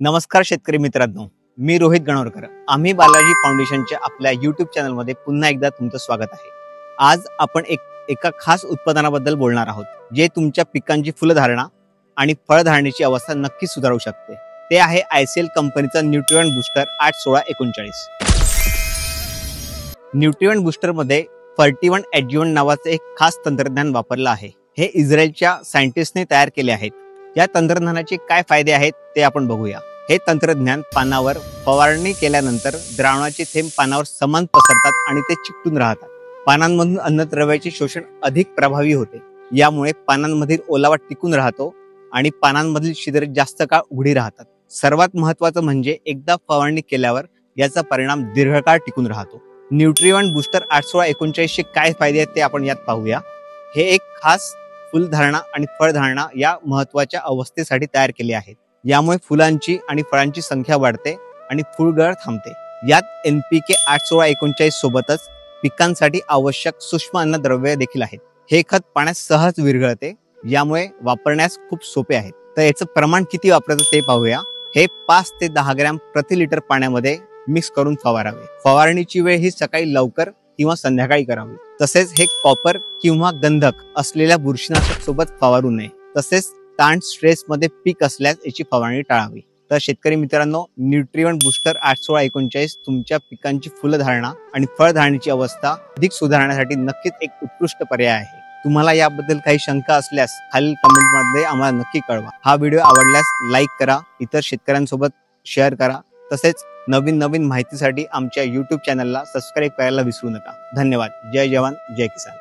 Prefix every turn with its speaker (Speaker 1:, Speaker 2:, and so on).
Speaker 1: नमस्कार शेतकरी मित्रांनो, मी रोहित गणोरकर. आम्ही बालाजी फाउंडेशनच्या आपल्या YouTube चॅनलमध्ये पुन्हा एकदा तुमचं स्वागत आहे. आज आपण एका खास उत्पादनाबद्दल बोलणार आहोत, जे तुमच्या पिकांची फुलधारणा आणि फळधारणेची अवस्था नक्कीच सुधारू शकते. ते आहे ICL कंपनीचं न्यूट्रिएंट बूस्टर 81639. न्यूट्रिएंट बूस्टर मध्ये 41 एडज्युव्हंट नावाचे एक खास तंत्रज्ञान वापरलं आहे. हे इस्रायलच्या सायंटिस्टने तयार केले आहेत. या तंत्रज्ञानाचे काय फायदे आहेत ते आपण बघूया. हे तंत्रज्ञान पानावर फवारणी केल्यानंतर द्रावणाचे थेंब पानावर समान पसरतात आणि ते चिकटून राहतात. पानांमधून अन्नद्रव्याचे शोषण अधिक प्रभावी होते. यामुळे पानांमधील ओलावा टिकून राहतो आणि पानांमधील छिद्रे जास्त काळ उघडी राहतात. सर्वात महत्त्वाचं म्हणजे एकदा फवारणी केल्यावर याचा परिणाम दीर्घकाळ टिकून राहतो. न्यूट्रिएंट बूस्टर 81639 चे काय फायदे आहेत ते आपण यात पाहूया. हे एक खास फुलधारणा आणि फळधारणा या महत्त्वाच्या अवस्थेसाठी तयार केले आहेत. यामुळे फुलांची आणि फळांची संख्या वाढते आणि फुलगळ थांबते. यात NPK 81639 सोबतच पिकांसाठी आवश्यक सूक्ष्म अन्नद्रव्ये देखील आहेत. हे खत पाण्यात सहज विरघळते, यामुळे वापरण्यास खूप सोपे आहे. तर याचं प्रमाण किती वापरायचं ते पाहूया. हे 5 ते 10 ग्रॅम प्रति लिटर पाण्यामध्ये मिक्स करून फवारावे. फवारणीची वेळ ही सकाळी लवकर किंवा संध्याकाळी करावी. तसेच हे कॉपर किंवा गंधक असलेल्या बुरशीनाशक सोबत फवारू नये. तसेच ताण स्ट्रेस मध्ये पीक असल्यास याची फवारणी टाळावी. तर शेतकरी मित्रांनो, न्यूट्रिएंट बूस्टर 81639 तुमच्या पिकांची फुलधारणा आणि फळधारणेची अवस्था अधिक सुधारण्यासाठी नक्कीच एक उत्कृष्ट पर्याय आहे. तुम्हाला याबद्दल काही शंका असल्यास खालील कमेंटमध्ये आम्हाला नक्की कळवा. हा व्हिडिओ आवडल्यास लाईक करा, इतर शेतकऱ्यांसोबत शेअर करा. तसेच नवीन माहितीसाठी आमच्या YouTube चॅनलला सबस्क्राईब करायला विसरू नका. धन्यवाद. जय जवान, जय किसान.